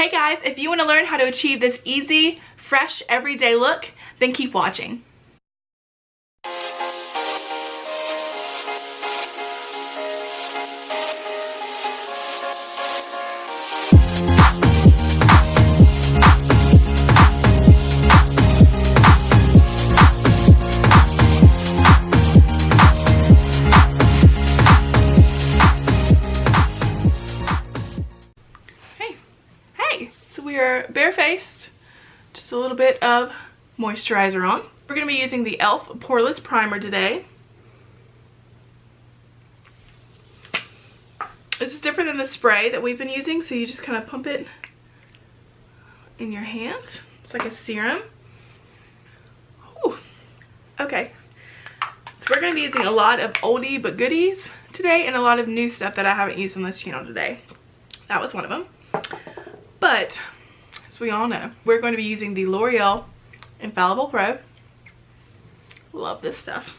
Hey guys, if you want to learn how to achieve this easy, fresh, everyday look, then keep watching. We are barefaced, just a little bit of moisturizer on. We're going to be using the e.l.f. Poreless Primer today. This is different than the spray that we've been using, so you just kind of pump it in your hands. It's like a serum. Ooh. Okay, so we're going to be using a lot of oldie but goodies today and a lot of new stuff that I haven't used on this channel today. That was one of them. But as we all know, we're going to be using the L'Oreal Infallible Pro. Love this stuff.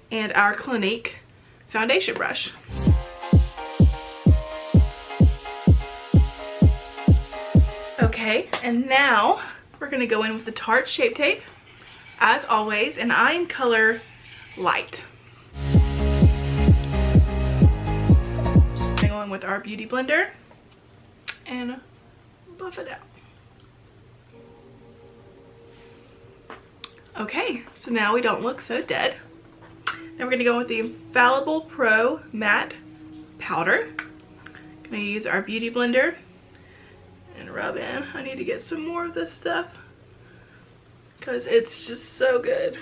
And our Clinique foundation brush. Okay, and now we're going to go in with the Tarte Shape Tape, as always, and I am color light. I'm going to go in with our Beauty Blender and buff it out. Okay, so now we don't look so dead. Now we're going to go with the Infallible Pro Matte Powder. I'm going to use our Beauty Blender and rub in. I need to get some more of this stuff because it's just so good.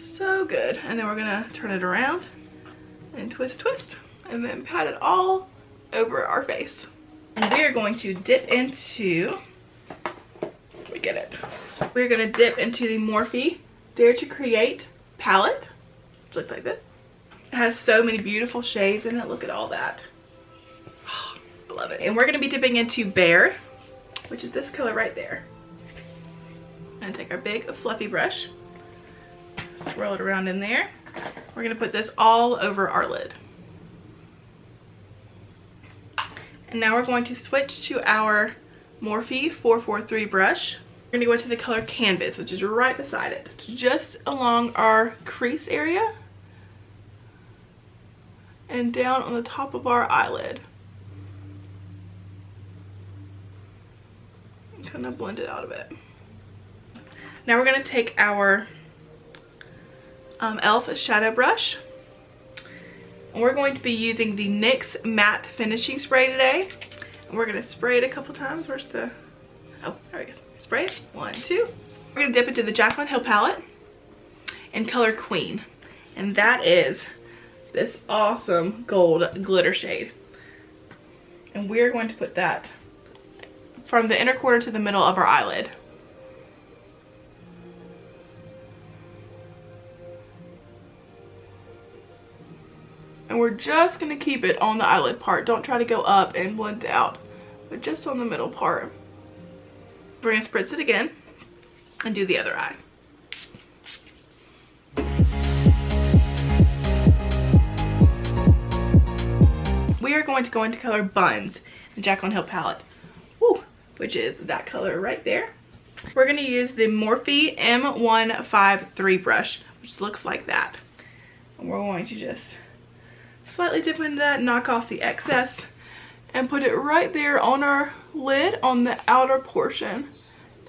So good. And then we're going to turn it around and twist, and then pat it all over our face. And we are going to dip into, we're going to dip into the Morphe Dare to Create palette, which looks like this. It has so many beautiful shades in it. Look at all that. Oh, I love it. And we're going to be dipping into Bare, which is this color right there. I'm going to take our big fluffy brush, swirl it around in there. We're going to put this all over our lid. And now we're going to switch to our Morphe 443 brush. We're going to go into the color Canvas, which is right beside it, just along our crease area and down on the top of our eyelid. And kind of blend it out a bit. Now we're going to take our e.l.f. Shadow Brush. And we're going to be using the NYX Matte Finishing Spray today. And we're going to spray it a couple times. Where's the... Oh, there it goes. Spray it. 1, 2. We're going to dip into the Jacklyn Hill palette in color Queen. And that is this awesome gold glitter shade. And we're going to put that from the inner corner to the middle of our eyelid. And we're just going to keep it on the eyelid part. Don't try to go up and blend it out, but just on the middle part. We're going to spritz it again and do the other eye. We are going to go into color Buns, the Jacklyn Hill palette, which is that color right there. We're going to use the Morphe M153 brush, which looks like that. And we're going to just slightly dip into that, knock off the excess, and put it right there on our lid on the outer portion,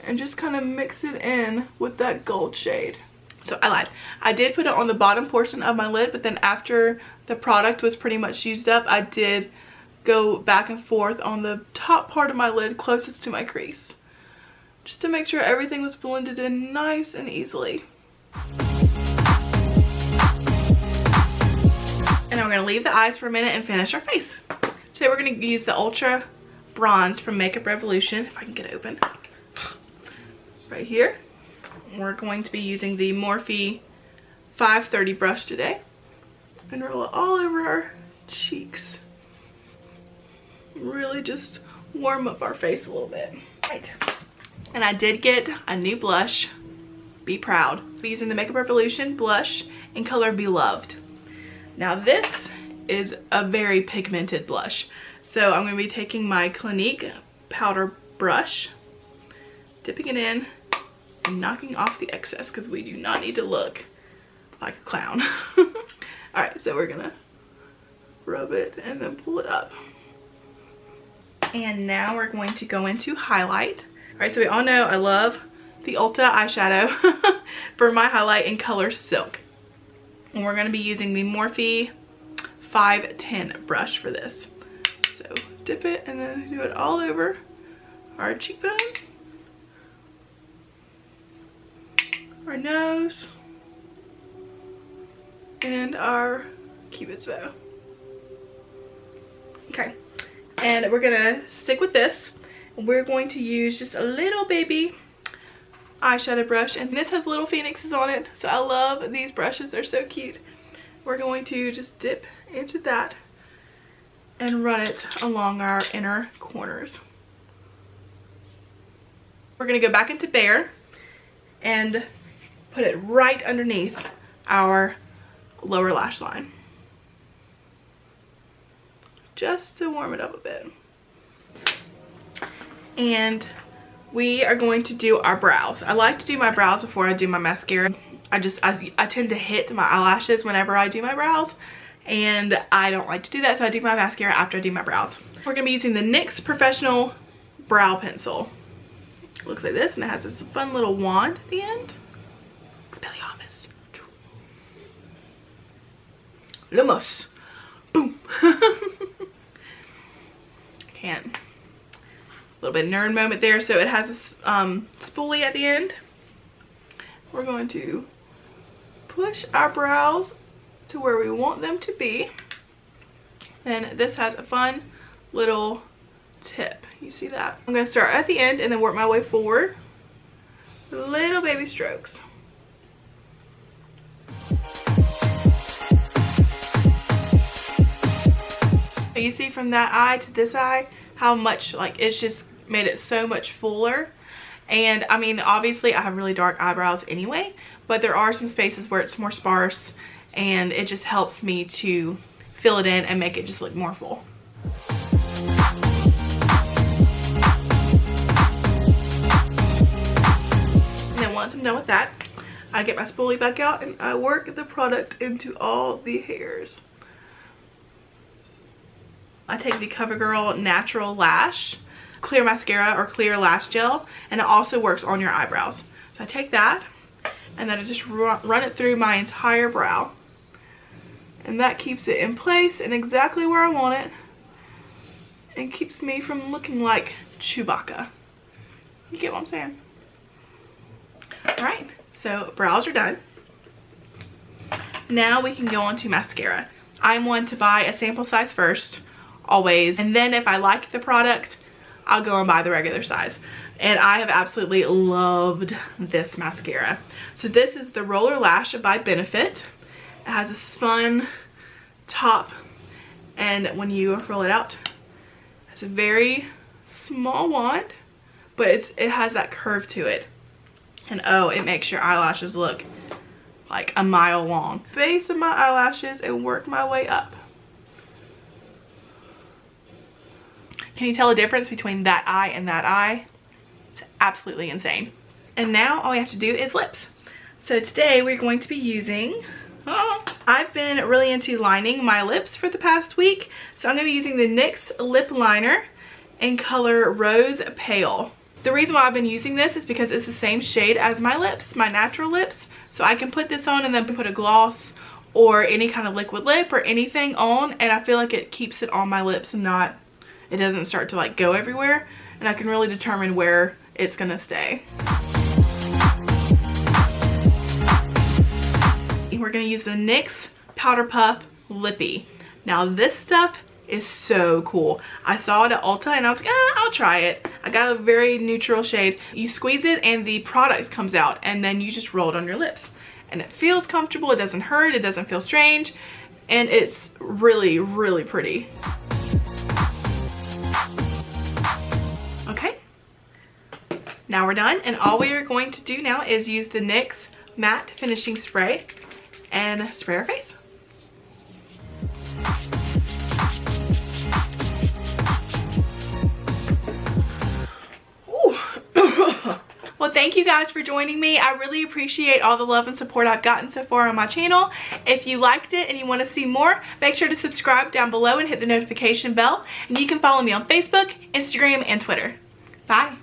and just kind of mix it in with that gold shade. So I lied. I did put it on the bottom portion of my lid, but then after the product was pretty much used up, I did go back and forth on the top part of my lid closest to my crease, just to make sure everything was blended in nice and easily. And now we're going to leave the eyes for a minute and finish our face. Today we're going to use the Ultra Bronze from Makeup Revolution. If I can get it open. Right here. We're going to be using the Morphe 530 brush today. And roll it all over our cheeks. Really just warm up our face a little bit. Right. And I did get a new blush. Be proud. I'm using the Makeup Revolution blush in color Beloved. Now this is a very pigmented blush, So I'm going to be taking my Clinique powder brush, dipping it in, and knocking off the excess because we do not need to look like a clown. Alright, so we're gonna rub it and then pull it up. And now we're going to go into highlight. Alright, so we all know I love the Ulta eyeshadow for my highlight in color Silk. And we're gonna be using the Morphe 510 brush for this. So dip it and then do it all over our cheekbone, our nose, and our cupid's bow. Okay, and we're gonna stick with this. We're going to use just a little baby eyeshadow brush, and this has little phoenixes on it, so I love these brushes. They're so cute. We're going to just dip into that and run it along our inner corners. We're gonna go back into Bare and put it right underneath our lower lash line, just to warm it up a bit. And we are going to do our brows. I like to do my brows before I do my mascara. I tend to hit my eyelashes whenever I do my brows, and I don't like to do that, so I do my mascara after I do my brows. We're gonna be using the NYX Professional Brow Pencil. It looks like this, and it has this fun little wand at the end. Expelliarmus. Lumos. Boom. Can't. A little bit nerd moment there. So it has this spoolie at the end. We're going to push our brows to where we want them to be. And this has a fun little tip. You see that? I'm going to start at the end and then work my way forward. Little baby strokes. You see from that eye to this eye how much, like, it's just made it so much fuller. And I mean, obviously I have really dark eyebrows anyway, but there are some spaces where it's more sparse, and it just helps me to fill it in and make it just look more full. And then once I'm done with that, I get my spoolie back out and I work the product into all the hairs. I take the CoverGirl Natural Lash Clear Mascara or Clear Lash Gel, and it also works on your eyebrows. So I take that and then I just run it through my entire brow, and that keeps it in place and exactly where I want it, and keeps me from looking like Chewbacca. You get what I'm saying? Alright, so brows are done. Now we can go on to mascara. I'm one to buy a sample size first, always, and then if I like the product, I'll go and buy the regular size. And I have absolutely loved this mascara. So this is the Roller Lash by Benefit. It has this fun top, and when you roll it out, it's a very small wand, but it has that curve to it. And oh, it makes your eyelashes look like a mile long. Base of my eyelashes and work my way up. Can you tell the difference between that eye and that eye? It's absolutely insane. And now all we have to do is lips. So today we're going to be using, I've been really into lining my lips for the past week. So I'm going to be using the NYX lip liner in color Rose Pale. The reason why I've been using this is because it's the same shade as my lips, my natural lips. So I can put this on and then put a gloss or any kind of liquid lip or anything on, and I feel like it keeps it on my lips and not, it doesn't start to like go everywhere, and I can really determine where it's gonna stay. We're gonna use the NYX Powder Puff Lippie. Now this stuff is so cool. I saw it at Ulta and I was like, I'll try it. I got a very neutral shade. You squeeze it and the product comes out, and then you just roll it on your lips. And it feels comfortable, it doesn't hurt, it doesn't feel strange, and it's really, really pretty. Okay, now we're done, and all we are going to do now is use the NYX Matte Finishing Spray and spray our face. thank you guys for joining me. I really appreciate all the love and support I've gotten so far on my channel. If you liked it and you want to see more, make sure to subscribe down below and hit the notification bell. And you can follow me on Facebook, Instagram, and Twitter. Bye.